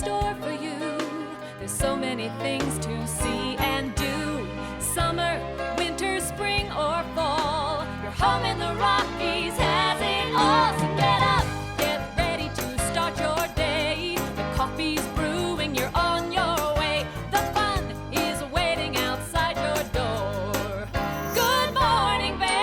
store for you. There's so many things to see and do. Summer, winter, spring, or fall. Your home in the Rockies has it all. So get up, get ready to start your day. The coffee's brewing, you're on your way. The fun is waiting outside your door. Good morning, Vail.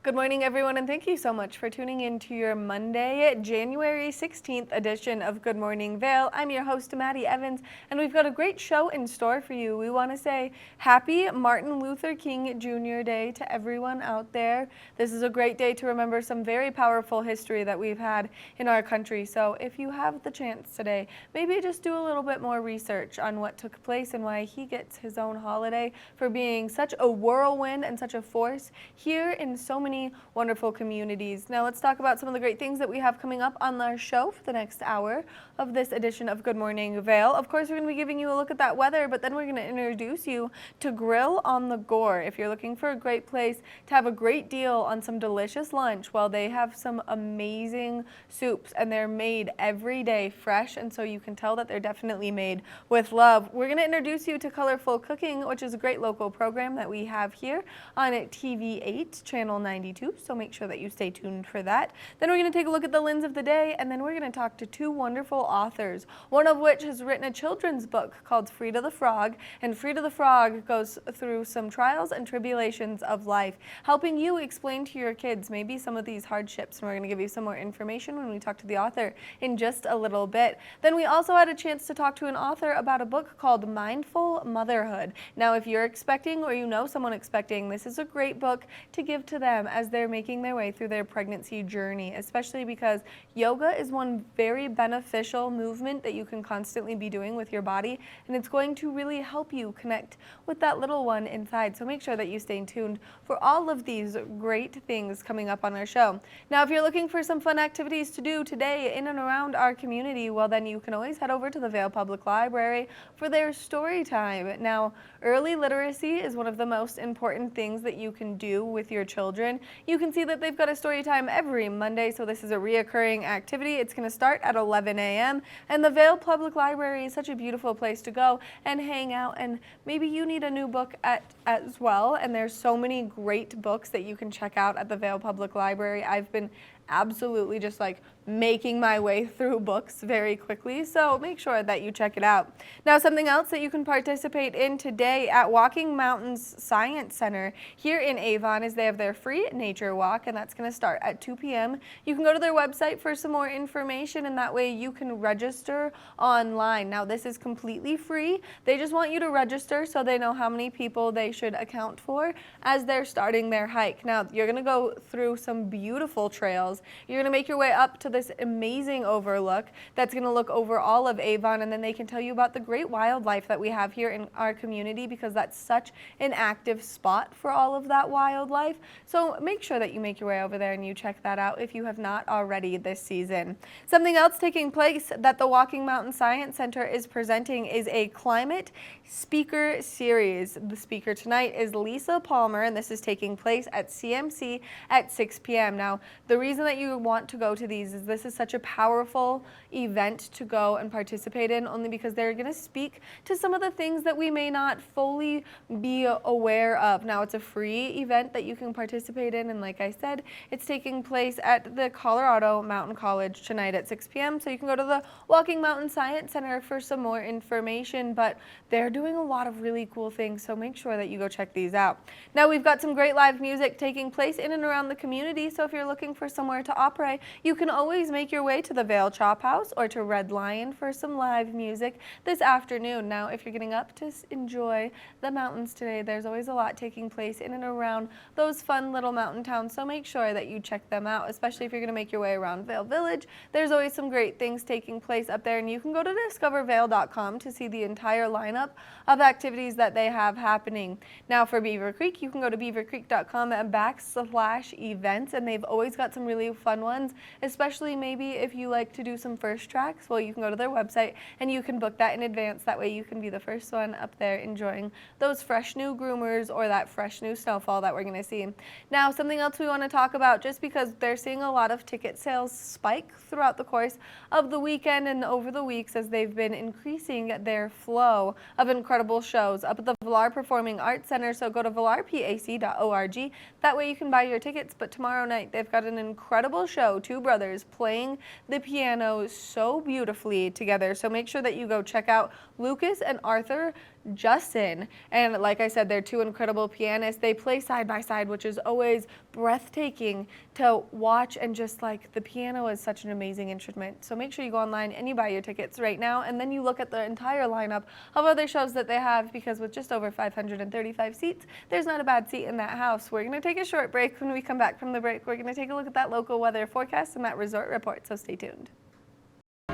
Good morning, everyone, and thank you so much for tuning in to your Monday, January 16th edition of Good Morning Vail. I'm your host, Maddie Evans, and we've got a great show in store for you. We want to say happy Martin Luther King Jr. Day to everyone out there. This is a great day to remember some very powerful history that we've had in our country. So if you have the chance today, maybe just do a little bit more research on what took place and why he gets his own holiday for being such a whirlwind and such a force here in so many wonderful communities. Now let's talk about some of the great things that we have coming up on our show for the next hour of this edition of Good Morning Vail. Of course, we're going to be giving you a look at that weather, but then we're going to introduce you to Grill on the Gore. If you're looking for a great place to have a great deal on some delicious lunch, well, they have some amazing soups and they're made every day fresh, and so you can tell that they're definitely made with love. We're going to introduce you to Colorful Cooking, which is a great local program that we have here on TV8, Channel 92, so make sure that you stay tuned for that. Then we're going to take a look at the Lens of the Day, and then we're going to talk to two wonderful authors, one of which has written a children's book called Frida the Frog, and Frida the Frog goes through some trials and tribulations of life, helping you explain to your kids maybe some of these hardships, and we're going to give you some more information when we talk to the author in just a little bit. Then we also had a chance to talk to an author about a book called Mindful Motherhood. Now, if you're expecting or you know someone expecting, this is a great book to give to them as they're making their way through their pregnancy journey, especially because yoga is one very beneficial movement that you can constantly be doing with your body, and it's going to really help you connect with that little one inside. So make sure that you stay tuned for all of these great things coming up on our show. Now, if you're looking for some fun activities to do today in and around our community, well, then you can always head over to the Vail Public Library for their story time. Now, early literacy is one of the most important things that you can do with your children. You can see that they've got a story time every Monday, so this is a reoccurring activity. It's going to start at 11 a.m. and the Vail Public Library is such a beautiful place to go and hang out, and maybe you need a new book as well, and there's so many great books that you can check out at the Vail Public Library. I've been absolutely just like making my way through books very quickly, so make sure that you check it out. Now, something else that you can participate in today at Walking Mountains Science Center here in Avon is they have their free nature walk, and that's going to start at 2 p.m. You can go to their website for some more information, and that way you can register online. Now, this is completely free. They just want you to register so they know how many people they should account for as they're starting their hike. Now, you're going to go through some beautiful trails. You're going to make your way up to this amazing overlook that's going to look over all of Avon, and then they can tell you about the great wildlife that we have here in our community, because that's such an active spot for all of that wildlife. So make sure that you make your way over there and you check that out if you have not already this season. Something else taking place that the Walking Mountain Science Center is presenting is a climate speaker series. The speaker tonight is Lisa Palmer, and this is taking place at CMC at 6 p.m. Now, the reason that you want to go to these is this is such a powerful event to go and participate in, only because they're going to speak to some of the things that we may not fully be aware of. Now, it's a free event that you can participate in, and like I said, it's taking place at the Colorado Mountain College tonight at 6 p.m. So you can go to the Walking Mountain Science Center for some more information, but they're doing a lot of really cool things, so make sure that you go check these out. Now, we've got some great live music taking place in and around the community, so if you're looking for somewhere to operate, you can always make your way to the Vail Chop House or to Red Lion for some live music this afternoon. Now, if you're getting up to enjoy the mountains today, there's always a lot taking place in and around those fun little mountain towns, so make sure that you check them out, especially if you're going to make your way around Vail Village. There's always some great things taking place up there, and you can go to discovervail.com to see the entire lineup of activities that they have happening. Now, for Beaver Creek, you can go to beavercreek.com/events, and they've always got some really fun ones, especially maybe if you like to do some first tracks. Well, you can go to their website and you can book that in advance. That way you can be the first one up there enjoying those fresh new groomers or that fresh new snowfall that we're going to see. Now, something Something else we want to talk about, just because they're seeing a lot of ticket sales spike throughout the course of the weekend and over the weeks as they've been increasing their flow of incredible shows up at the Vail Performing Arts Center. So go to vailpac.org. That way you can buy your tickets. But tomorrow night they've got an incredible show, two brothers playing the piano so beautifully together. So make sure that you go check out Lucas and Arthur Justin. And like I said, they're two incredible pianists. They play side by side, which is always breathtaking to watch, and just like the piano is such an amazing instrument. So make sure you go online and you buy your tickets right now, and then you look at the entire lineup of other shows that they have, because with just over 535 seats, there's not a bad seat in that house. We're going to take a short break. When we come back from the break, we're going to take a look at that local weather forecast and that resort report, so stay tuned.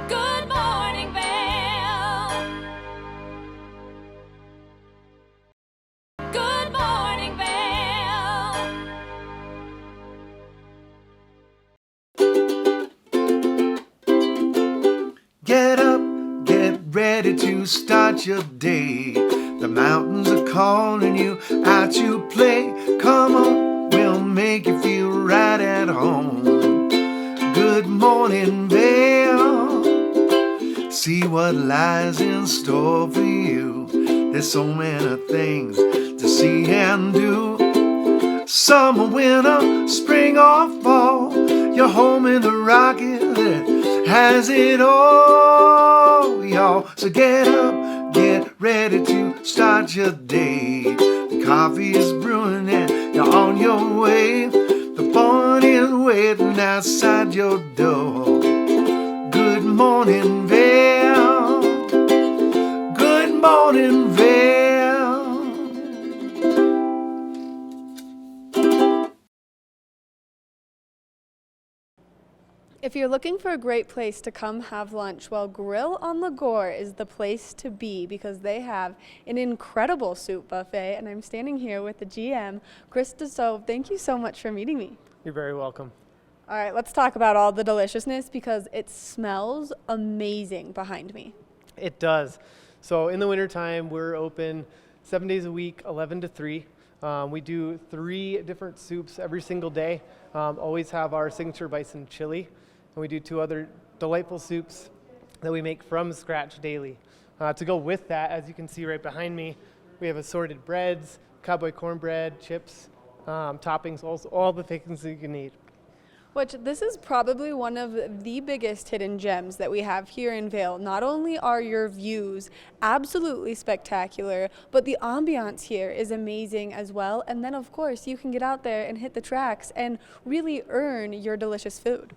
Good morning, Vail. Good morning, Vail. Get up, get ready to start your day. The mountains are calling you out to play. Come on, we'll make you feel right at home. Good morning, Vail. See what lies in store for you. There's so many things to see and do. Summer, winter, spring or fall, you're home in the rocket that has it all, y'all. So get up, get ready to start your day. The coffee is brewing and you're on your way. The fun is waiting outside your door. Good morning, Vail. Good morning, Vail. If you're looking for a great place to come have lunch, well, Grill on the Gore is the place to be, because they have an incredible soup buffet, and I'm standing here with the GM, Chris DeSove. Thank you so much for meeting me. You're very welcome. All right, let's talk about all the deliciousness, because it smells amazing behind me. It does. So in the wintertime, we're open 7 days a week, 11 to 3. We do 3 different soups every single day. Always have our signature bison chili. And we do 2 other delightful soups that we make from scratch daily. To go with that, as you can see right behind me, we have assorted breads, cowboy cornbread, chips, toppings, all the things that you can eat. Which, this is probably one of the biggest hidden gems that we have here in Vail. Not only are your views absolutely spectacular, but the ambiance here is amazing as well. And then, of course, you can get out there and hit the tracks and really earn your delicious food.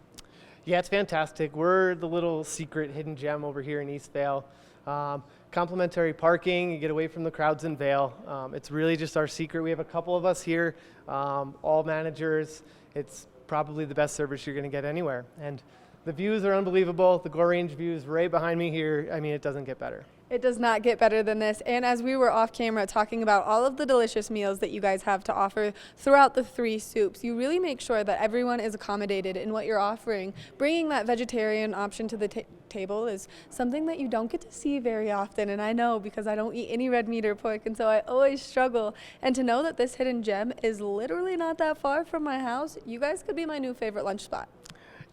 Yeah, it's fantastic. We're the little secret hidden gem over here in East Vail. Complimentary parking, you get away from the crowds in Vail. It's really just our secret. We have a couple of us here, all managers. It's probably the best service you're going to get anywhere. And the views are unbelievable. The Gore Range views right behind me here. I mean, it doesn't get better. It does not get better than this. And as we were off camera talking about all of the delicious meals that you guys have to offer throughout the 3 soups, you really make sure that everyone is accommodated in what you're offering. Bringing that vegetarian option to the table is something that you don't get to see very often. And I know, because I don't eat any red meat or pork, and so I always struggle. And to know that this hidden gem is literally not that far from my house, you guys could be my new favorite lunch spot.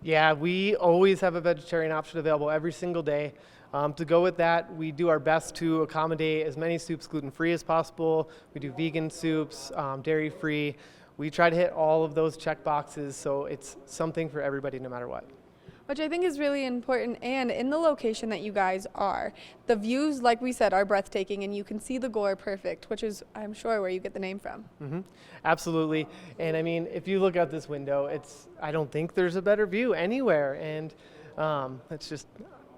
Yeah, we always have a vegetarian option available every single day. To go with that, we do our best to accommodate as many soups gluten-free as possible. We do vegan soups, dairy-free. We try to hit all of those check boxes, so it's something for everybody no matter what. Which I think is really important, and in the location that you guys are, the views, like we said, are breathtaking, and you can see the Gore perfect, which is, I'm sure, where you get the name from. Mm-hmm. Absolutely. And I mean, if you look out this window, I don't think there's a better view anywhere. And it's just,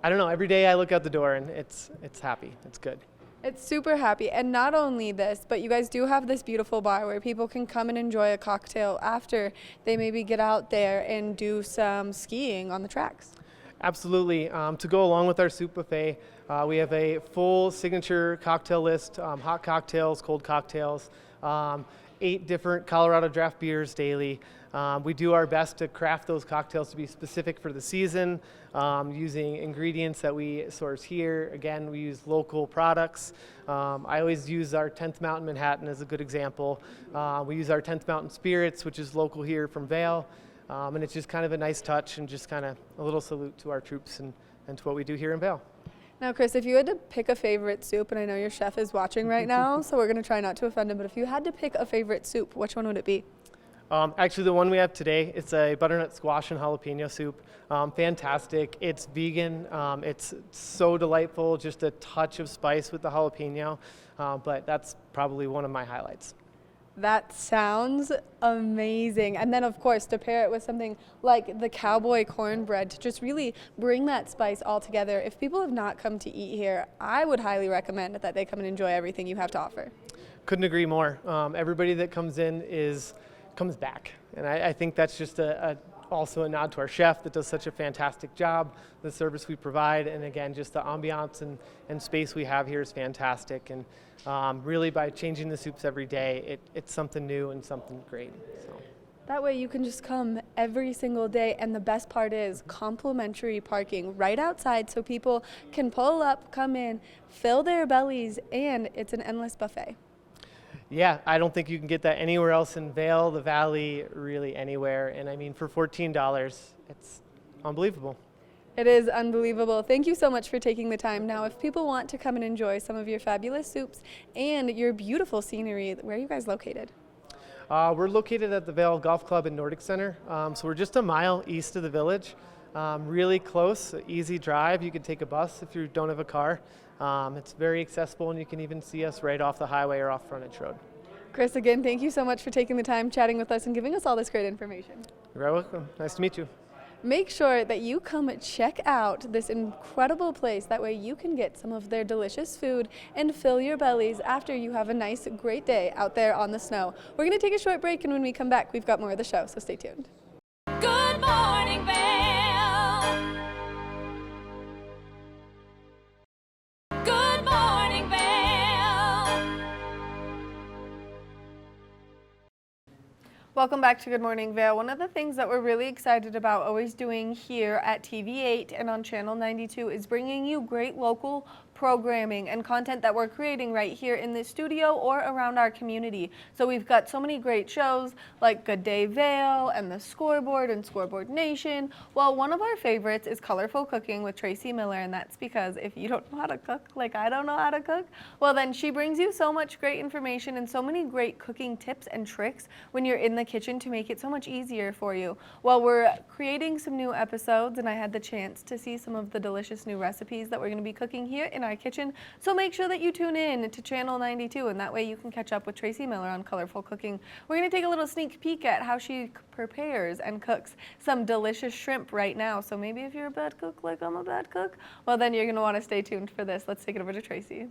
I don't know, every day I look out the door and it's happy. It's good. It's super happy. And not only this, but you guys do have this beautiful bar where people can come and enjoy a cocktail after they maybe get out there and do some skiing on the tracks. Absolutely. To go along with our soup buffet, we have a full signature cocktail list, hot cocktails, cold cocktails, 8 different Colorado draft beers daily. We do our best to craft those cocktails to be specific for the season, using ingredients that we source here. Again, we use local products. I always use our 10th Mountain Manhattan as a good example. We use our 10th Mountain Spirits, which is local here from Vail. And it's just kind of a nice touch and just kind of a little salute to our troops and to what we do here in Vail. Now, Chris, if you had to pick a favorite soup, and I know your chef is watching right now, so we're going to try not to offend him, but if you had to pick a favorite soup, which one would it be? Actually, the one we have today, it's a butternut squash and jalapeno soup. Fantastic. It's vegan. It's so delightful, just a touch of spice with the jalapeno, but that's probably one of my highlights. That sounds amazing. And then, of course, to pair it with something like the cowboy cornbread to just really bring that spice all together. If people have not come to eat here, I would highly recommend that they come and enjoy everything you have to offer. Couldn't agree more. Everybody that comes in comes back. And I think that's just also a nod to our chef that does such a fantastic job, the service we provide, and again, just the ambiance and space we have here is fantastic. And really by changing the soups every day, it's something new and something great. So. That way you can just come every single day, and the best part is complimentary parking right outside so people can pull up, come in, fill their bellies, and it's an endless buffet. Yeah, I don't think you can get that anywhere else in Vail, the Valley, really anywhere. And I mean, for $14, it's unbelievable. It is unbelievable. Thank you so much for taking the time. Now, if people want to come and enjoy some of your fabulous soups and your beautiful scenery, where are you guys located? We're located at the Vail Golf Club and Nordic Center. So we're just a mile east of the village. Really close, easy drive. You can take a bus if you don't have a car. It's very accessible, and you can even see us right off the highway or off Frontage Road. Chris, again, thank you so much for taking the time, chatting with us, and giving us all this great information. You're very welcome. Nice to meet you. Make sure that you come check out this incredible place. That way you can get some of their delicious food and fill your bellies after you have a nice, great day out there on the snow. We're going to take a short break, and when we come back, we've got more of the show, so stay tuned. Good morning, Vail. Good morning, Vail. Welcome back to Good Morning Vail. One of the things that we're really excited about always doing here at TV8 and on Channel 92 is bringing you great local programming and content that we're creating right here in the studio or around our community. So we've got so many great shows like Good Day Vail and The Scoreboard and Scoreboard Nation. Well, one of our favorites is Colorful Cooking with Tracy Miller, and that's because if you don't know how to cook like I don't know how to cook, well then she brings you so much great information and so many great cooking tips and tricks when you're in the kitchen to make it so much easier for you. Well, we're creating some new episodes, and I had the chance to see some of the delicious new recipes that we're going to be cooking here in our kitchen. So make sure that you tune in to Channel 92, and that way you can catch up with Tracy Miller on Colorful Cooking. We're going to take a little sneak peek at how she prepares and cooks some delicious shrimp right now. So maybe if you're a bad cook like I'm a bad cook, well then you're going to want to stay tuned for this. Let's take it over to Tracy.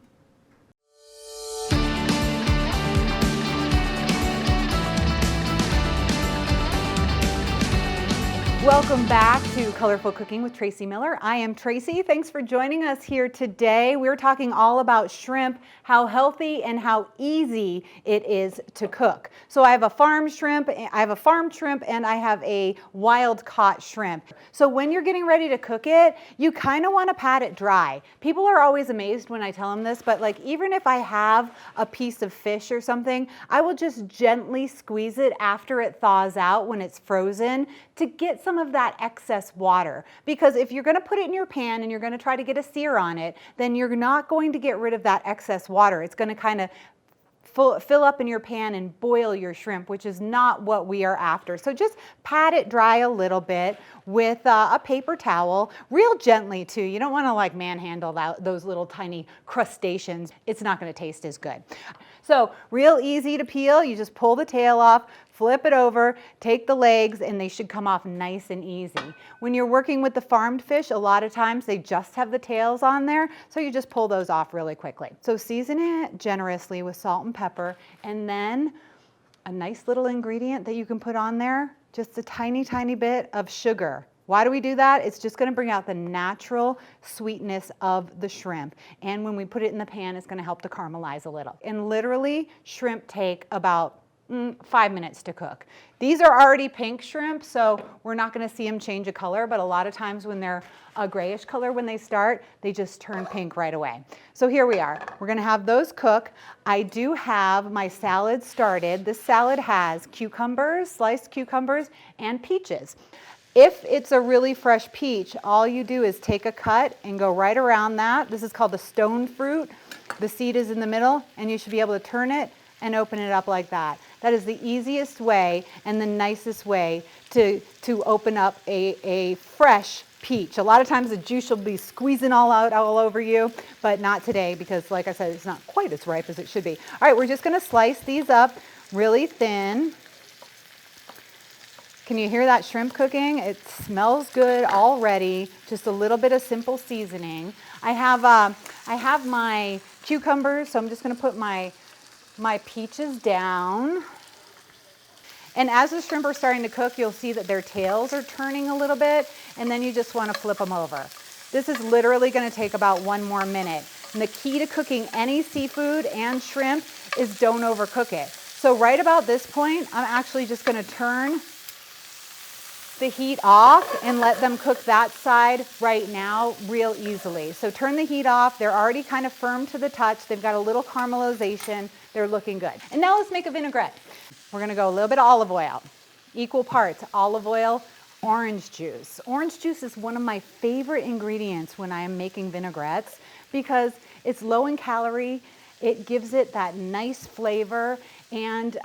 Welcome back to Colorful Cooking with Tracy Miller. I am Tracy. Thanks for joining us here today. We're talking all about shrimp, how healthy and how easy it is to cook. So I have a farm shrimp, and I have a wild caught shrimp. So when you're getting ready to cook it, you kind of want to pat it dry. People are always amazed when I tell them this, but like even if I have a piece of fish or something, I will just gently squeeze it after it thaws out when it's frozen to get some of that excess water. Because if you're going to put it in your pan and you're going to try to get a sear on it, then you're not going to get rid of that excess water. It's going to kind of fill up in your pan and boil your shrimp, which is not what we are after. So just pat it dry a little bit with a paper towel, real gently too. You don't want to like manhandle those little tiny crustaceans. It's not going to taste as good. So real easy to peel. You just pull the tail off, flip it over, take the legs, and they should come off nice and easy. When you're working with the farmed fish, a lot of times they just have the tails on there, so you just pull those off really quickly. So season it generously with salt and pepper, and then a nice little ingredient that you can put on there, just a tiny, tiny bit of sugar. Why do we do that? It's just going to bring out the natural sweetness of the shrimp. And when we put it in the pan, it's going to help to caramelize a little. And literally, shrimp take about 5 minutes to cook. These are already pink shrimp, so we're not going to see them change a color, but a lot of times when they're a grayish color when they start, they just turn pink right away. So here we are. We're going to have those cook. I do have my salad started. This salad has cucumbers, sliced cucumbers, and peaches. If it's a really fresh peach, all you do is take a cut and go right around that. This is called the stone fruit. The seed is in the middle, and you should be able to turn it and open it up like that. That is the easiest way and the nicest way to open up a fresh peach. A lot of times the juice will be squeezing all over you, but not today because, like I said, it's not quite as ripe as it should be. All right, we're just going to slice these up really thin. Can you hear that shrimp cooking? It smells good already. Just a little bit of simple seasoning. I have my cucumbers, so I'm just going to put my peaches down. And as the shrimp are starting to cook, you'll see that their tails are turning a little bit, and then you just want to flip them over. This is literally going to take about 1 more minute. And the key to cooking any seafood and shrimp is don't overcook it. So right about this point, I'm actually just going to turn the heat off and let them cook that side right now real easily. So turn the heat off. They're already kind of firm to the touch. They've got a little caramelization. They're looking good. And now let's make a vinaigrette. We're going to go a little bit of olive oil, equal parts olive oil, orange juice. Orange juice is one of my favorite ingredients when I am making vinaigrettes because it's low in calorie. It gives it that nice flavor, and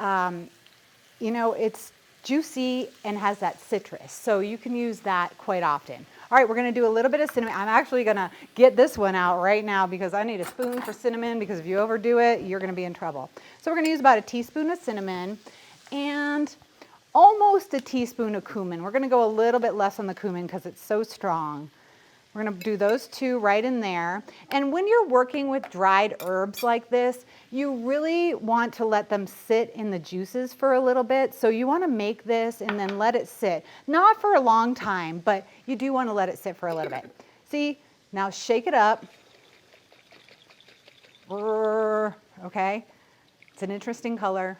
it's juicy and has that citrus. So you can use that quite often. All right, we're going to do a little bit of cinnamon. I'm actually going to get this one out right now because I need a spoon for cinnamon, because if you overdo it, you're going to be in trouble. So we're going to use about a teaspoon of cinnamon and almost a teaspoon of cumin. We're going to go a little bit less on the cumin because it's so strong. We're going to do those two right in there. And when you're working with dried herbs like this, you really want to let them sit in the juices for a little bit. So you want to make this and then let it sit. Not for a long time, but you do want to let it sit for a little bit. See, now shake it up. Okay, it's an interesting color.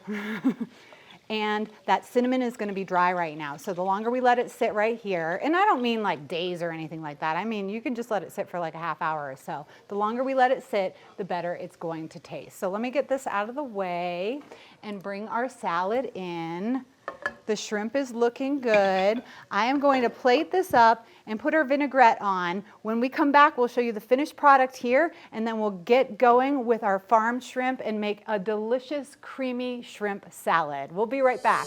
And that cinnamon is going to be dry right now. So the longer we let it sit right here, and I don't mean like days or anything like that. I mean, you can just let it sit for like a half hour or so. The longer we let it sit, the better it's going to taste. So let me get this out of the way and bring our salad in. The shrimp is looking good. I am going to plate this up and put our vinaigrette on. When we come back, we'll show you the finished product here, and then we'll get going with our farmed shrimp and make a delicious, creamy shrimp salad. We'll be right back.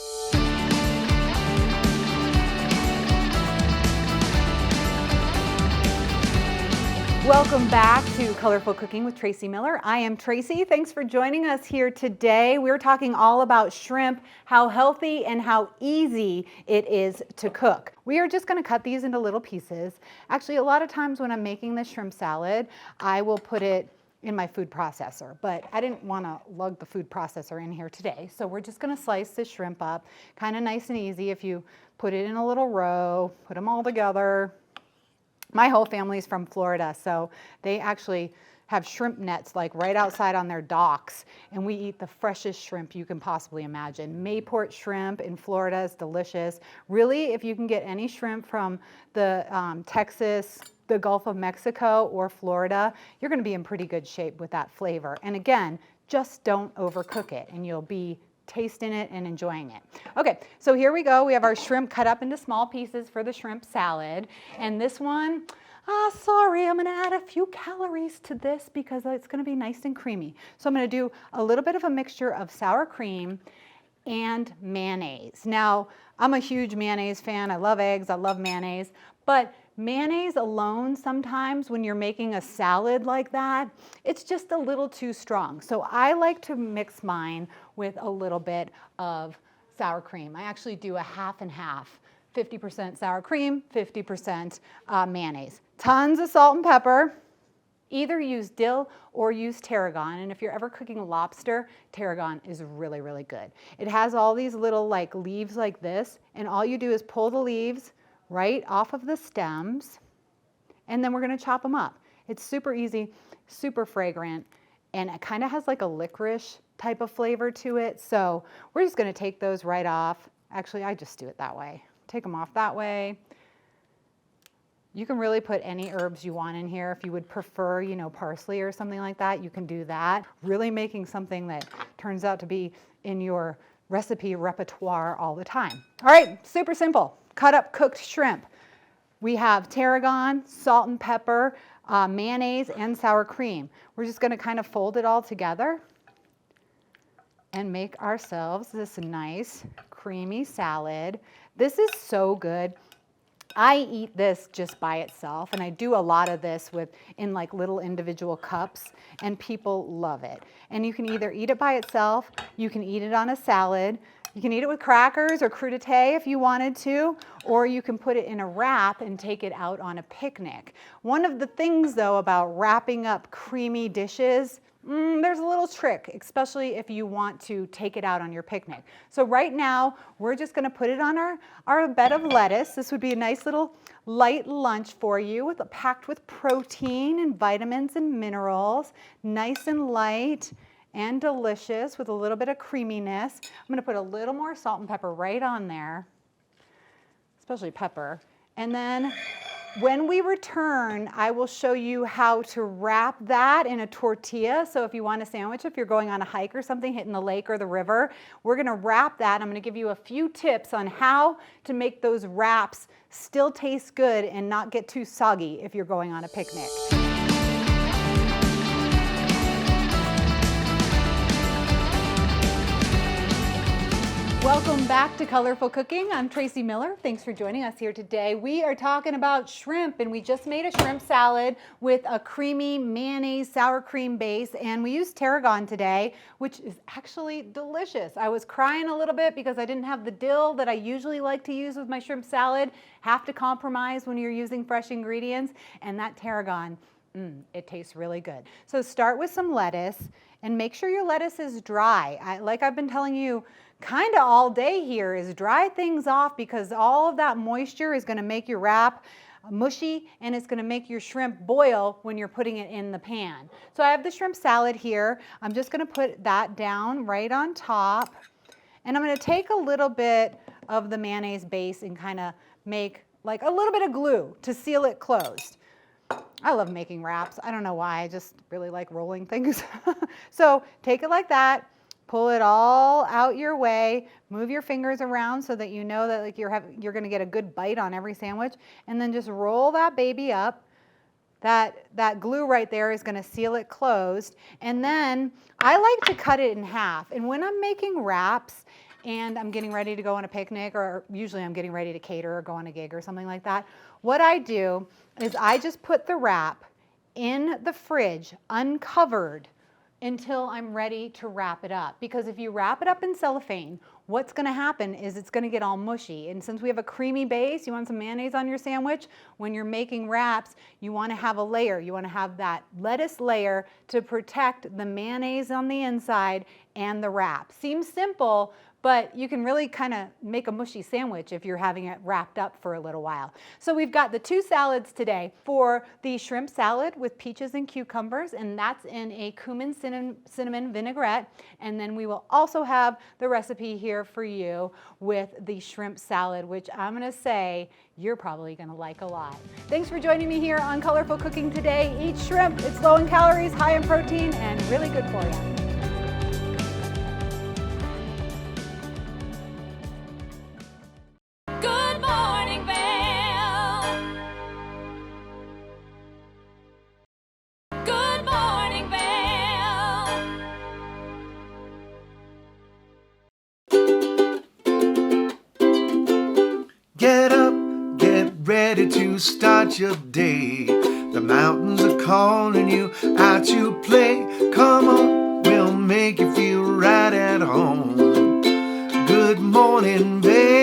Welcome back to Colorful Cooking with Tracy Miller. I am Tracy. Thanks for joining us here today. We're talking all about shrimp, how healthy and how easy it is to cook. We are just going to cut these into little pieces. Actually, a lot of times when I'm making the shrimp salad, I will put it in my food processor, but I didn't want to lug the food processor in here today. So we're just going to slice the shrimp up, kind of nice and easy. If you put it in a little row, put them all together. My whole family's from Florida, so they actually have shrimp nets like right outside on their docks, and we eat the freshest shrimp you can possibly imagine. Mayport shrimp in Florida is delicious. Really, if you can get any shrimp from the Texas, the Gulf of Mexico, or Florida, you're going to be in pretty good shape with that flavor. And again, just don't overcook it, and you'll be tasting it and enjoying it. Okay, so here we go. We have our shrimp cut up into small pieces for the shrimp salad. And this one, sorry, I'm gonna add a few calories to this because it's gonna be nice and creamy. So I'm gonna do a little bit of a mixture of sour cream and mayonnaise. Now, I'm a huge mayonnaise fan. I love eggs, I love mayonnaise, but mayonnaise alone sometimes when you're making a salad like that, it's just a little too strong. So I like to mix mine with a little bit of sour cream. I actually do a half and half, 50% sour cream, 50% mayonnaise. Tons of salt and pepper. Either use dill or use tarragon, and if you're ever cooking lobster, tarragon is really, really good. It has all these little like leaves like this, and all you do is pull the leaves right off of the stems, and then we're going to chop them up. It's super easy, super fragrant, and it kind of has like a licorice type of flavor to it. So we're just going to take those right off. Actually, I just do it that way. Take them off that way. You can really put any herbs you want in here. If you would prefer, you know, parsley or something like that, you can do that. Really making something that turns out to be in your recipe repertoire all the time. All right, super simple. Cut up cooked shrimp. We have tarragon, salt and pepper, mayonnaise, and sour cream. We're just gonna kind of fold it all together and make ourselves this nice creamy salad. This is so good. I eat this just by itself, and I do a lot of this in like little individual cups, and people love it. And you can either eat it by itself, you can eat it on a salad, you can eat it with crackers or crudité if you wanted to, or you can put it in a wrap and take it out on a picnic. One of the things though about wrapping up creamy dishes, there's a little trick, especially if you want to take it out on your picnic. So right now, we're just gonna put it on our bed of lettuce. This would be a nice little light lunch for you, packed with protein and vitamins and minerals, nice and light and delicious with a little bit of creaminess. I'm gonna put a little more salt and pepper right on there, especially pepper. And then when we return, I will show you how to wrap that in a tortilla. So if you want a sandwich, if you're going on a hike or something, hitting the lake or the river, we're gonna wrap that. I'm gonna give you a few tips on how to make those wraps still taste good and not get too soggy if you're going on a picnic. Welcome back to Colorful Cooking. I'm Tracy Miller. Thanks for joining us here today. We are talking about shrimp, and we just made a shrimp salad with a creamy mayonnaise sour cream base, and we used tarragon today, which is actually delicious. I was crying a little bit because I didn't have the dill that I usually like to use with my shrimp salad. Have to compromise when you're using fresh ingredients, and that tarragon, it tastes really good. So start with some lettuce, and make sure your lettuce is dry. Like I've been telling you, kind of all day here, is dry things off, because all of that moisture is going to make your wrap mushy, and it's going to make your shrimp boil when you're putting it in the pan. So I have the shrimp salad here. I'm just going to put that down right on top, and I'm going to take a little bit of the mayonnaise base and kind of make like a little bit of glue to seal it closed. I love making wraps. I don't know why, I just really like rolling things. So take it like that. Pull it all out your way, move your fingers around so that you know that like you're gonna get a good bite on every sandwich, and then just roll that baby up. That glue right there is gonna seal it closed. And then I like to cut it in half. And when I'm making wraps and I'm getting ready to go on a picnic, or usually I'm getting ready to cater or go on a gig or something like that, what I do is I just put the wrap in the fridge uncovered until I'm ready to wrap it up. Because if you wrap it up in cellophane, what's gonna happen is it's gonna get all mushy. And since we have a creamy base, you want some mayonnaise on your sandwich, when you're making wraps, you wanna have a layer. You wanna have that lettuce layer to protect the mayonnaise on the inside and the wrap. Seems simple, but you can really kind of make a mushy sandwich if you're having it wrapped up for a little while. So we've got the two salads today. For the shrimp salad with peaches and cucumbers, and that's in a cumin cinnamon vinaigrette. And then we will also have the recipe here for you with the shrimp salad, which I'm gonna say you're probably gonna like a lot. Thanks for joining me here on Colorful Cooking today. Eat shrimp, it's low in calories, high in protein, and really good for you. Good morning, Vail. Good morning, Vail. Get up, get ready to start your day. The mountains are calling you out to play. Come on, we'll make you feel right at home. Good morning, Vail.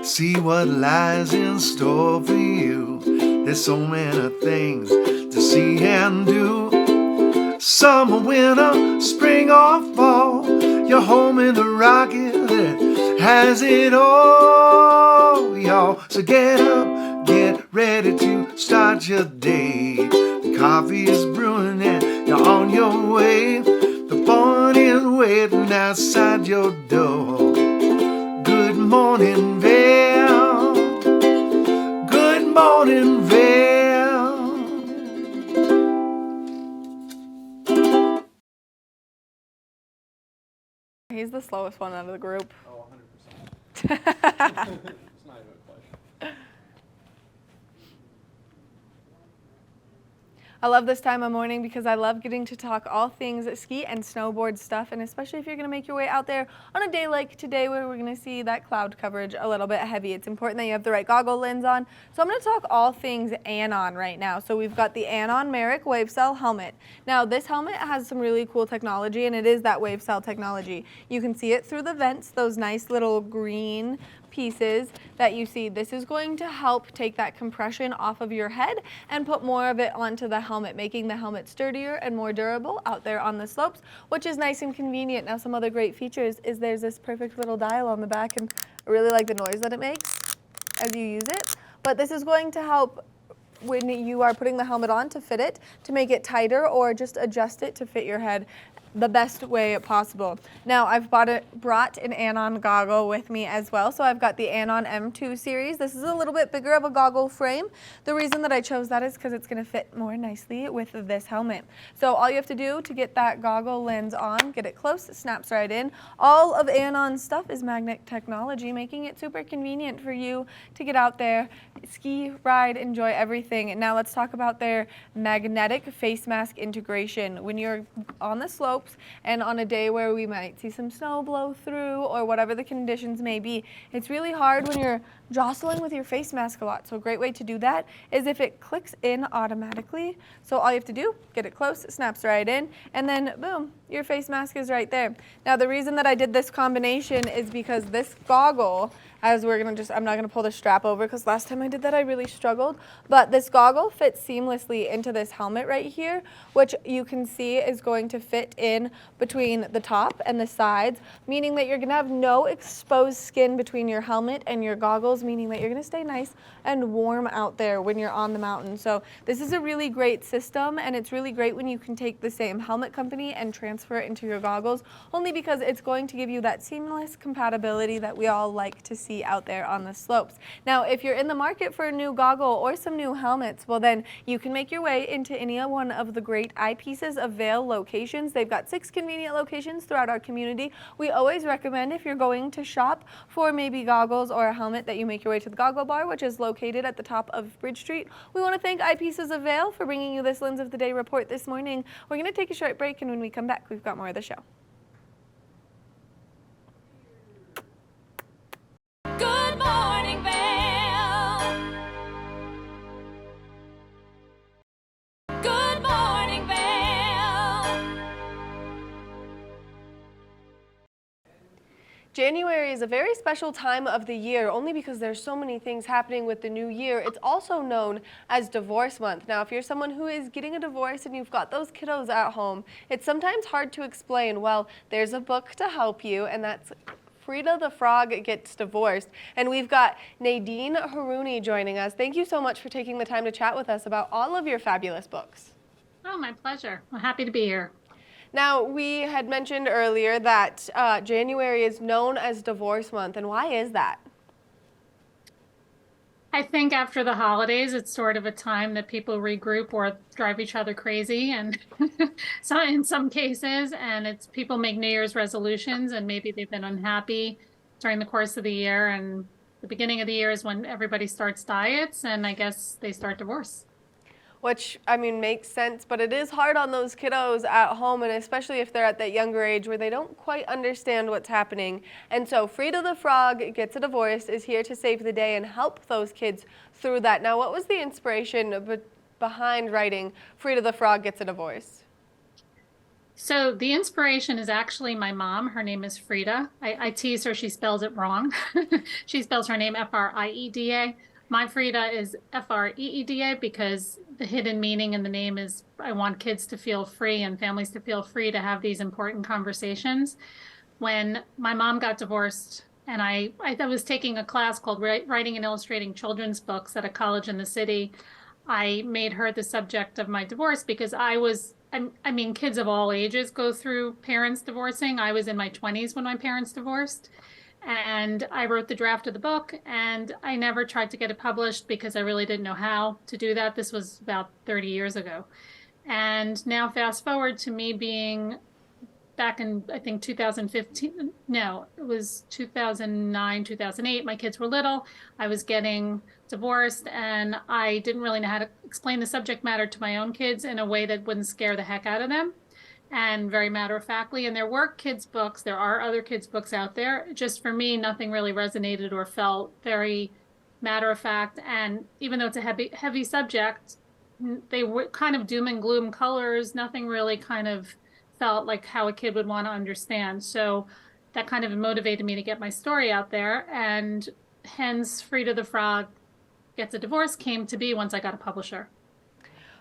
See what lies in store for you. There's so many things to see and do. Summer, winter, spring or fall, you're home in the rocket that has it all, y'all. So get up, get ready to start your day. The coffee is brewing and you're your way. The point is waiting outside your door. Good morning, Vail. Good morning, Vail. He's the slowest one out of the group. Oh, 100%. It's not even a question. I love this time of morning because I love getting to talk all things ski and snowboard stuff, and especially if you're going to make your way out there on a day like today where we're going to see that cloud coverage a little bit heavy. It's important that you have the right goggle lens on. So I'm going to talk all things Anon right now. So we've got the Anon Merrick Wave Cell helmet. Now this helmet has some really cool technology, and it is that wave cell technology. You can see it through the vents, those nice little green pieces that you see. This is going to help take that compression off of your head and put more of it onto the helmet, making the helmet sturdier and more durable out there on the slopes, which is nice and convenient. Now, some other great features is there's this perfect little dial on the back, and I really like the noise that it makes as you use it. But this is going to help when you are putting the helmet on to fit it, to make it tighter, or just adjust it to fit your head the best way possible. Now I've brought an Anon goggle with me as well. So I've got the Anon M2 series. This is a little bit bigger of a goggle frame. The reason that I chose that is because it's going to fit more nicely with this helmet. So all you have to do to get that goggle lens on, get it close, it snaps right in. All of Anon's stuff is magnet technology, making it super convenient for you to get out there, ski, ride, enjoy everything. And now let's talk about their magnetic face mask integration. When you're on the slope and on a day where we might see some snow blow through or whatever the conditions may be, it's really hard when you're jostling with your face mask a lot. So a great way to do that is if it clicks in automatically. So all you have to do, get it close, it snaps right in, and then boom, your face mask is right there. Now the reason that I did this combination is because this goggle, as we're gonna I'm not gonna pull the strap over because last time I did that I really struggled, but this goggle fits seamlessly into this helmet right here, which you can see is going to fit in between the top and the sides, meaning that you're gonna have no exposed skin between your helmet and your goggles, meaning that you're gonna stay nice and warm out there when you're on the mountain. So this is a really great system, and it's really great when you can take the same helmet company and transfer it into your goggles, only because it's going to give you that seamless compatibility that we all like to see out there on the slopes. Now, if you're in the market for a new goggle or some new helmets, well then you can make your way into any one of the great eyepieces of Vail locations. They've got 6 convenient locations throughout our community. We always recommend, if you're going to shop for maybe goggles or a helmet, that you make your way to the Goggle Bar, which is located at the top of Bridge Street. We want to thank Eyepieces of Vail for bringing you this Lens of the Day report this morning. We're going to take a short break, and when we come back, we've got more of the show. Good morning, Vail. Good morning, Vail. January is a very special time of the year, only because there's so many things happening with the new year. It's also known as Divorce Month. Now, if you're someone who is getting a divorce and you've got those kiddos at home, it's sometimes hard to explain. Well, there's a book to help you, and that's Frida the Frog Gets Divorced. And we've got Nadine Harouni joining us. Thank you so much for taking the time to chat with us about all of your fabulous books. Oh, my pleasure. I'm happy to be here. Now, we had mentioned earlier that January is known as Divorce Month, and why is that? I think after the holidays, it's sort of a time that people regroup or drive each other crazy, and so in some cases, and it's people make New Year's resolutions, and maybe they've been unhappy during the course of the year, and the beginning of the year is when everybody starts diets, and I guess they start divorce. Which, I mean, makes sense, but it is hard on those kiddos at home, and especially if they're at that younger age where they don't quite understand what's happening. And so Frida the Frog Gets a Divorce is here to save the day and help those kids through that. Now, what was the inspiration behind writing Frida the Frog Gets a Divorce? So the inspiration is actually my mom. Her name is Frida. I tease her, she spells it wrong. She spells her name F-R-I-E-D-A. My Frida is F-R-E-E-D-A because the hidden meaning in the name is I want kids to feel free and families to feel free to have these important conversations. When my mom got divorced, and I was taking a class called Writing and Illustrating Children's Books at a college in the city, I made her the subject of my divorce because I was I mean, kids of all ages go through parents divorcing. I was in my 20s when my parents divorced, and I wrote the draft of the book, and I never tried to get it published because I really didn't know how to do that. This was about 30 years ago. And now fast forward to me being back in, I think, 2015. No, it was 2009, 2008. My kids were little. I was getting divorced, and I didn't really know how to explain the subject matter to my own kids in a way that wouldn't scare the heck out of them, and very matter of factly. And there were kids' books. There are other kids' books out there. Just for me, nothing really resonated or felt very matter of fact. And even though it's a heavy subject, they were kind of doom and gloom colors. Nothing really kind of felt like how a kid would want to understand. So that kind of motivated me to get my story out there. And hence, Frida the Frog Gets a Divorce came to be once I got a publisher.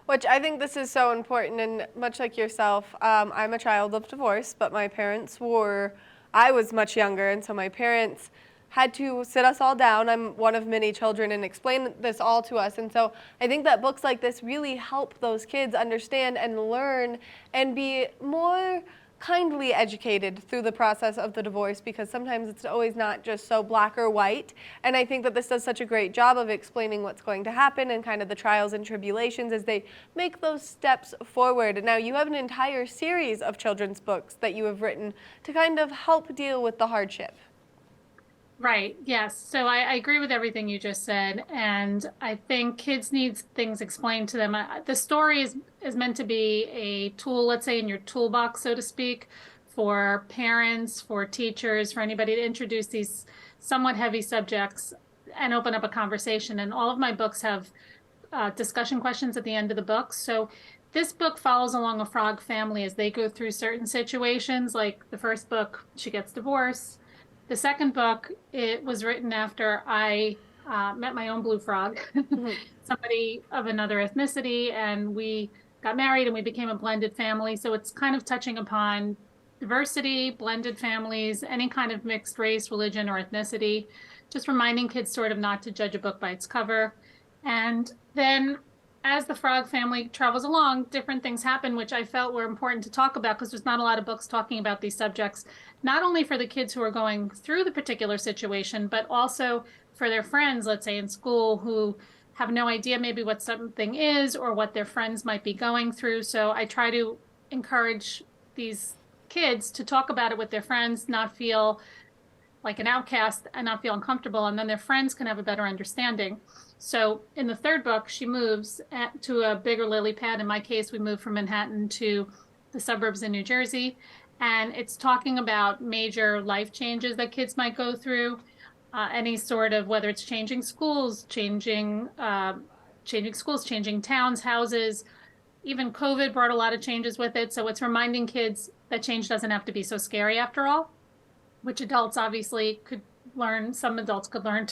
Which I think this is so important, and much like yourself, I'm a child of divorce, but my parents were, I was much younger, and so my parents had to sit us all down. I'm one of many children, and explain this all to us. And so I think that books like this really help those kids understand and learn and be more kindly educated through the process of the divorce, because sometimes it's always not just so black or white. And I think that this does such a great job of explaining what's going to happen and kind of the trials and tribulations as they make those steps forward. Now, you have an entire series of children's books that you have written to kind of help deal with the hardship. Right. Yes. So I agree with everything you just said. And I think kids need things explained to them. The story is meant to be a tool, let's say in your toolbox, so to speak, for parents, for teachers, for anybody to introduce these somewhat heavy subjects and open up a conversation. And all of my books have discussion questions at the end of the book. So this book follows along a frog family as they go through certain situations. Like the first book, she gets divorced. The second book, it was written after I met my own blue frog, somebody of another ethnicity, and we got married and we became a blended family. So it's kind of touching upon diversity, blended families, any kind of mixed race, religion, or ethnicity, just reminding kids sort of not to judge a book by its cover. And then as the frog family travels along, different things happen, which I felt were important to talk about because there's not a lot of books talking about these subjects, not only for the kids who are going through the particular situation, but also for their friends, let's say in school, who have no idea maybe what something is or what their friends might be going through. So I try to encourage these kids to talk about it with their friends, not feel like an outcast and not feel uncomfortable, and then their friends can have a better understanding. So in the third book, she moves to a bigger lily pad. In my case, we moved from Manhattan to the suburbs in New Jersey. And it's talking about major life changes that kids might go through, any sort of, whether it's changing schools, changing towns, houses. Even COVID brought a lot of changes with it. So it's reminding kids that change doesn't have to be so scary after all, which adults obviously could learn. Some adults could learn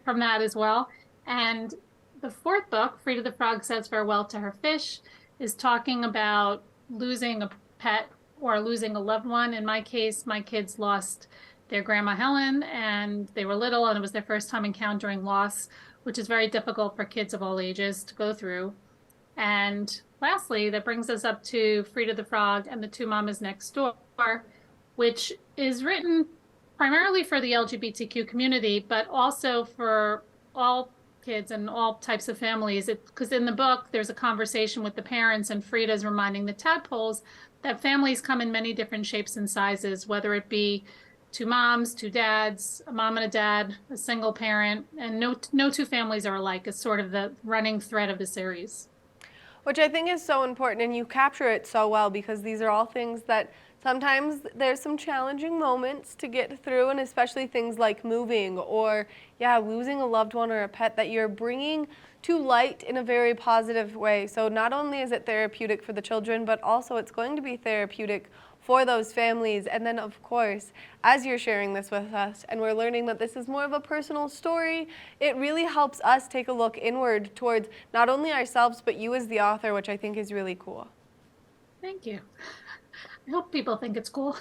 from that as well. And the fourth book, Frida the Frog Says Farewell to Her Fish, is talking about losing a pet or losing a loved one. In my case, my kids lost their grandma Helen, and they were little, and it was their first time encountering loss, which is very difficult for kids of all ages to go through. And lastly, that brings us up to Frida the Frog and the Two Mamas Next Door, which is written primarily for the LGBTQ community, but also for all kids and all types of families. Because in the book, there's a conversation with the parents, and Frida's reminding the tadpoles that families come in many different shapes and sizes, whether it be two moms, two dads, a mom and a dad, a single parent, and no two families are alike. It's sort of the running thread of the series. Which I think is so important, and you capture it so well, because these are all things that sometimes there's some challenging moments to get through, and especially things like moving or, losing a loved one or a pet that you're bringing to light in a very positive way. So not only is it therapeutic for the children, but also it's going to be therapeutic for those families. And then, of course, as you're sharing this with us and we're learning that this is more of a personal story, it really helps us take a look inward towards not only ourselves, but you as the author, which I think is really cool. Thank you. I hope people think it's cool.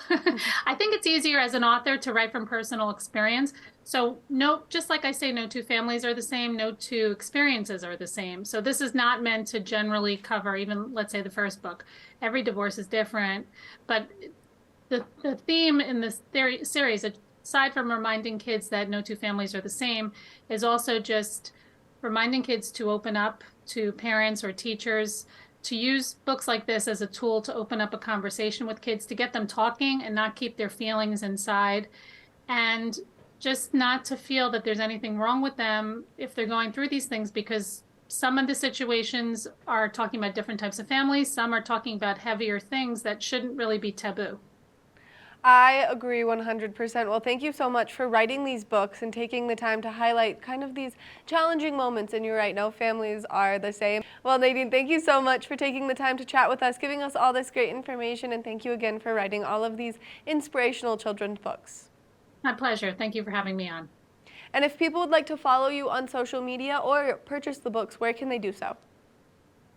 I think it's easier as an author to write from personal experience. So no, just like I say, no two families are the same, no two experiences are the same. So this is not meant to generally cover even, let's say, the first book. Every divorce is different, but the theme in this series, aside from reminding kids that no two families are the same, is also just reminding kids to open up to parents or teachers, to use books like this as a tool to open up a conversation with kids, to get them talking and not keep their feelings inside, and just not to feel that there's anything wrong with them if they're going through these things, because some of the situations are talking about different types of families. Some are talking about heavier things that shouldn't really be taboo. I agree 100%. Well, thank you so much for writing these books and taking the time to highlight kind of these challenging moments. And you're right, no families are the same. Well, Nadine, thank you so much for taking the time to chat with us, giving us all this great information. And thank you again for writing all of these inspirational children's books. My pleasure. Thank you for having me on. And if people would like to follow you on social media or purchase the books, where can they do so?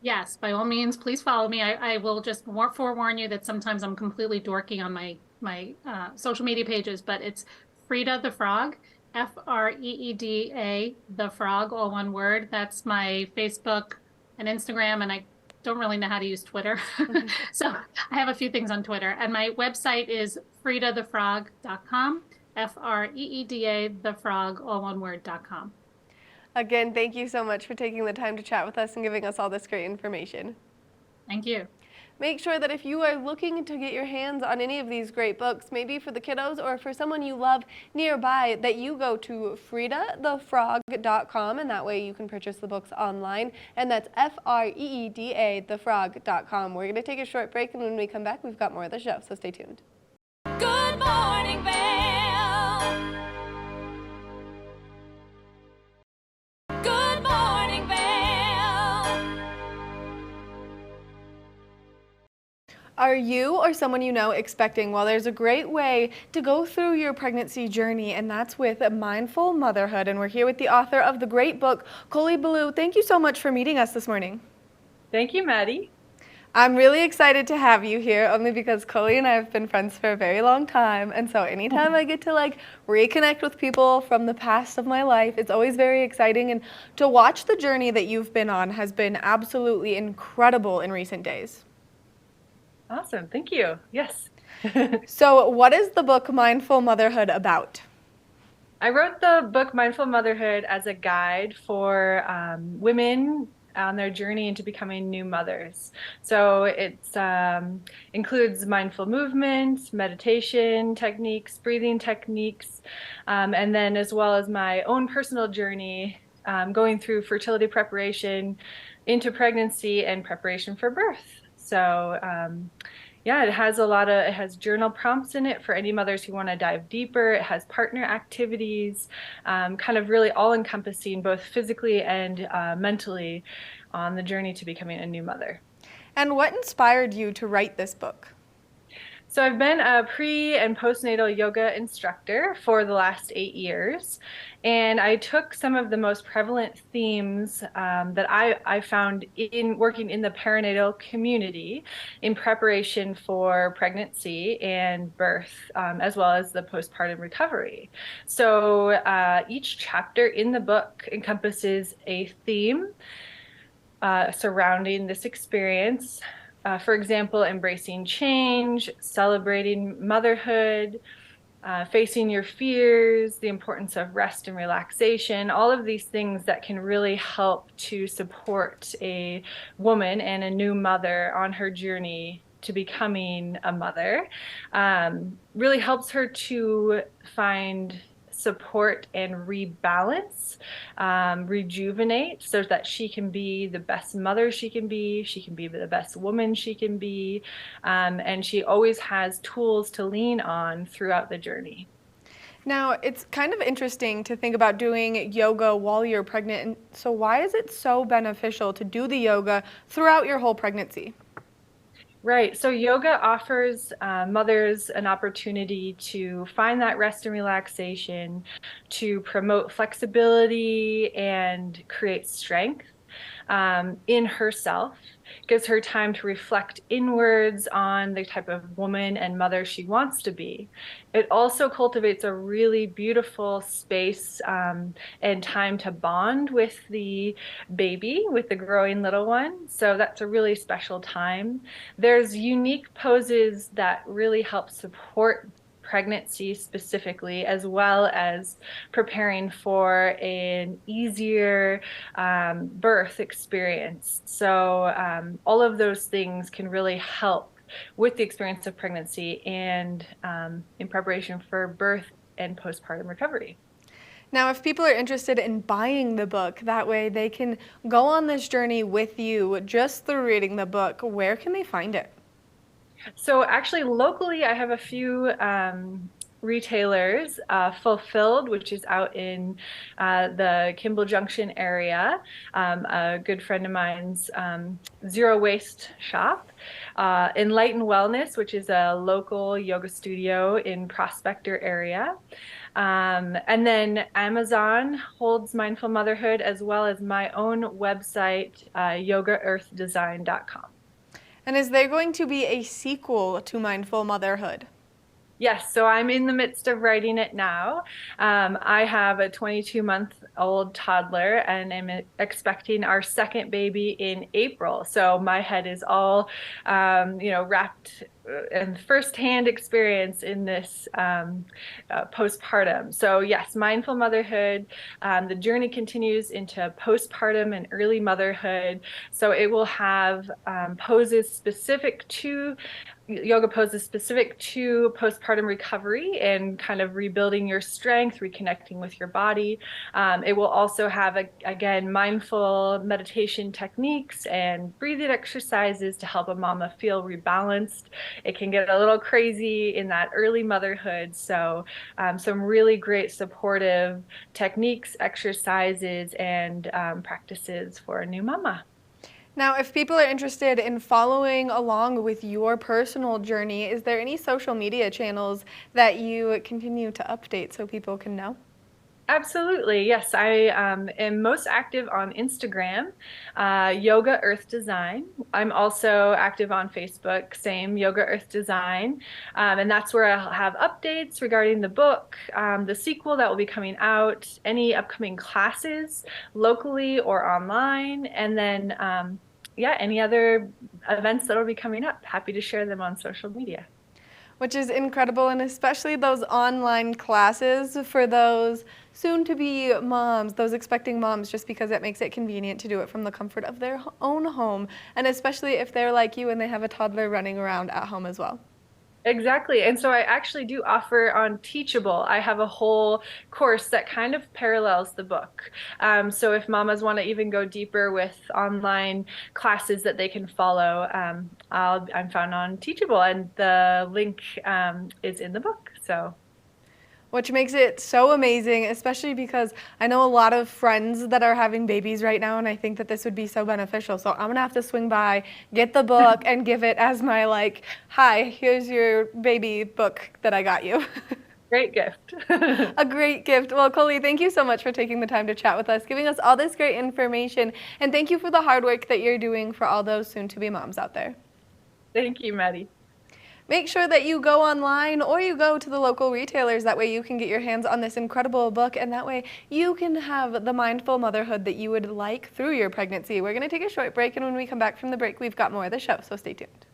Yes, by all means, please follow me. I will just forewarn you that sometimes I'm completely dorky on my social media pages, but it's Freeda the Frog, Freeda the Frog, all one word. That's my Facebook and Instagram, and I don't really know how to use Twitter. So I have a few things on Twitter. And my website is freedathefrog.com, Freeda the Frog, all one word.com. Again, thank you so much for taking the time to chat with us and giving us all this great information. Thank you. Make sure that if you are looking to get your hands on any of these great books, maybe for the kiddos or for someone you love nearby, that you go to freedathefrog.com, and that way you can purchase the books online. And that's Freeda thefrog.com. We're going to take a short break, and when we come back, we've got more of the show, so stay tuned. Good morning, Vail. Good morning, Vail. Are you or someone you know expecting? Well, there's a great way to go through your pregnancy journey, and that's with Mindful Motherhood. And we're here with the author of the great book, Coley Ballou. Thank you so much for meeting us this morning. Thank you, Maddie. I'm really excited to have you here, only because Coley and I have been friends for a very long time. And so anytime I get to reconnect with people from the past of my life, it's always very exciting. And to watch the journey that you've been on has been absolutely incredible in recent days. Awesome. Thank you. Yes. So what is the book Mindful Motherhood about? I wrote the book Mindful Motherhood as a guide for women on their journey into becoming new mothers. So it includes mindful movement, meditation techniques, breathing techniques, and then as well as my own personal journey going through fertility preparation into pregnancy and preparation for birth. So yeah, it has journal prompts in it for any mothers who want to dive deeper. It has partner activities, kind of really all encompassing both physically and mentally on the journey to becoming a new mother. And what inspired you to write this book? So I've been a pre and postnatal yoga instructor for the last 8 years, and I took some of the most prevalent themes that I found in working in the perinatal community in preparation for pregnancy and birth, as well as the postpartum recovery. So each chapter in the book encompasses a theme surrounding this experience. For example, embracing change, celebrating motherhood, facing your fears, the importance of rest and relaxation, all of these things that can really help to support a woman and a new mother on her journey to becoming a mother. Really helps her to find support and rebalance, rejuvenate, so that she can be the best mother she can be the best woman she can be, and she always has tools to lean on throughout the journey. Now, it's kind of interesting to think about doing yoga while you're pregnant, and so why is it so beneficial to do the yoga throughout your whole pregnancy? Right. So yoga offers mothers an opportunity to find that rest and relaxation, to promote flexibility and create strength. in herself, gives her time to reflect inwards on the type of woman and mother she wants to be. It also cultivates a really beautiful space and time to bond with the baby, with the growing little one. So that's a really special time. There's unique poses that really help support pregnancy specifically, as well as preparing for an easier birth experience. So all of those things can really help with the experience of pregnancy and in preparation for birth and postpartum recovery. Now, if people are interested in buying the book, that way they can go on this journey with you just through reading the book, where can they find it? So actually, locally, I have a few retailers, Fulfilled, which is out in the Kimball Junction area, a good friend of mine's zero waste shop, Enlighten Wellness, which is a local yoga studio in Prospector area. And then Amazon holds Mindful Motherhood, as well as my own website, yogaearthdesign.com. And is there going to be a sequel to Mindful Motherhood? Yes, so I'm in the midst of writing it now. I have a 22-month-old toddler and am expecting our second baby in April. So my head is all, wrapped in firsthand experience in this postpartum. So yes, Mindful Motherhood, the journey continues into postpartum and early motherhood. So it will have poses specific to yoga poses specific to postpartum recovery and kind of rebuilding your strength, reconnecting with your body. It will also have, again, mindful meditation techniques and breathing exercises to help a mama feel rebalanced. It can get a little crazy in that early motherhood. So some really great supportive techniques, exercises, and practices for a new mama. Now, if people are interested in following along with your personal journey, is there any social media channels that you continue to update so people can know? Absolutely, yes. I am most active on Instagram, Yoga Earth Design. I'm also active on Facebook, same Yoga Earth Design, and that's where I'll have updates regarding the book, the sequel that will be coming out, any upcoming classes locally or online, and then any other events that will be coming up. Happy to share them on social media. Which is incredible, and especially those online classes for those soon-to-be moms, those expecting moms, just because it makes it convenient to do it from the comfort of their own home, and especially if they're like you and they have a toddler running around at home as well. Exactly. And so I actually do offer on Teachable. I have a whole course that kind of parallels the book. So if mamas want to even go deeper with online classes that they can follow, I'm found on Teachable, and the link is in the book. So. Which makes it so amazing, especially because I know a lot of friends that are having babies right now, and I think that this would be so beneficial. So I'm gonna have to swing by, get the book, and give it as my hi, here's your baby book that I got you. Great gift. A great gift. Well, Coley, thank you so much for taking the time to chat with us, giving us all this great information, and thank you for the hard work that you're doing for all those soon-to-be moms out there. Thank you, Maddie. Make sure that you go online or you go to the local retailers. That way you can get your hands on this incredible book, and that way you can have the mindful motherhood that you would like through your pregnancy. We're going to take a short break, and when we come back from the break, we've got more of the show, so stay tuned.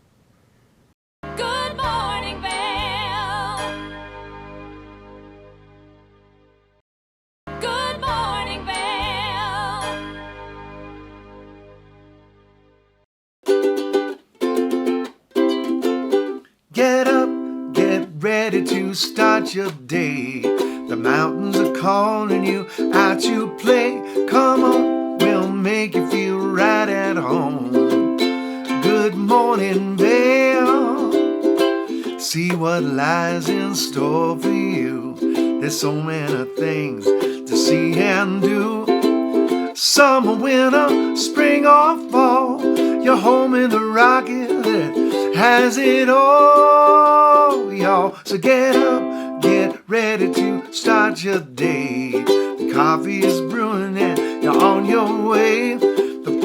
Good morning, Vail. Good morning, Vail. Get up, get ready to start your day. The mountains are calling you out to play. Come on, we'll make you feel right at home. Good morning, Vail. See what lies in store for you. There's so many things to see and do. Summer, winter, spring or fall, you're home in the rocket that has it all, y'all. So get up, get ready to start your day. The coffee is brewing and you're on your way. The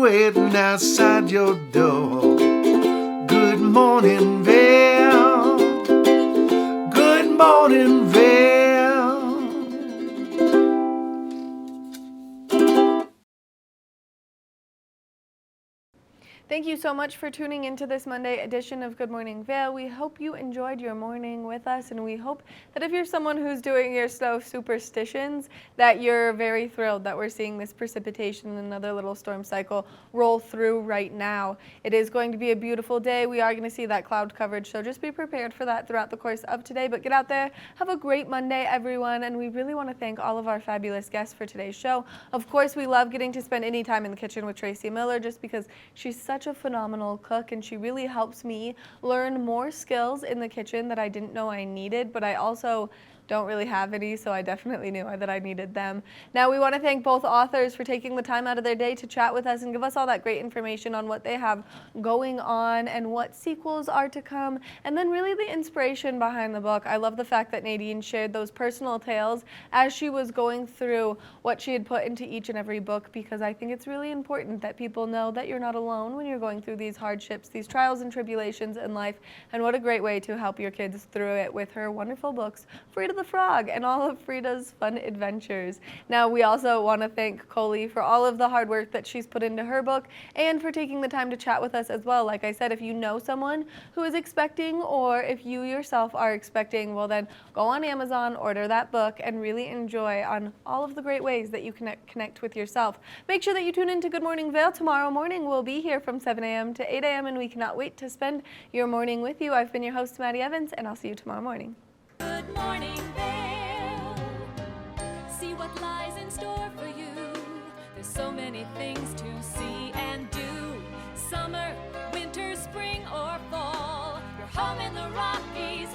waiting outside your door. Good morning, Vail. Good morning, Vail. Thank you so much for tuning into this Monday edition of Good Morning Vail. We hope you enjoyed your morning with us, and we hope that if you're someone who's doing your snow superstitions, that you're very thrilled that we're seeing this precipitation and another little storm cycle roll through right now. It is going to be a beautiful day. We are going to see that cloud coverage, so just be prepared for that throughout the course of today. But get out there, have a great Monday, everyone, and we really want to thank all of our fabulous guests for today's show. Of course, we love getting to spend any time in the kitchen with Tracy Miller just because she's such a phenomenal cook, and she really helps me learn more skills in the kitchen that I didn't know I needed, but I also don't really have any, so I definitely knew that I needed them. Now, we want to thank both authors for taking the time out of their day to chat with us and give us all that great information on what they have going on and what sequels are to come, and then really the inspiration behind the book. I love the fact that Nadine shared those personal tales as she was going through what she had put into each and every book, because I think it's really important that people know that you're not alone when you're going through these hardships, these trials and tribulations in life, and what a great way to help your kids through it with her wonderful books, Frida the Frog and all of Frida's fun adventures. Now, we also want to thank Coley for all of the hard work that she's put into her book and for taking the time to chat with us as well. Like I said, if you know someone who is expecting, or if you yourself are expecting, well then go on Amazon, order that book, and really enjoy on all of the great ways that you connect with yourself. Make sure that you tune in to Good Morning Vail tomorrow morning. We'll be here from 7 a.m. to 8 a.m. and we cannot wait to spend your morning with you. I've been your host, Maddie Evans, and I'll see you tomorrow morning. Good morning, Vail. See what lies in store for you. There's so many things to see and do. Summer, winter, spring, or fall. Your home in the Rockies.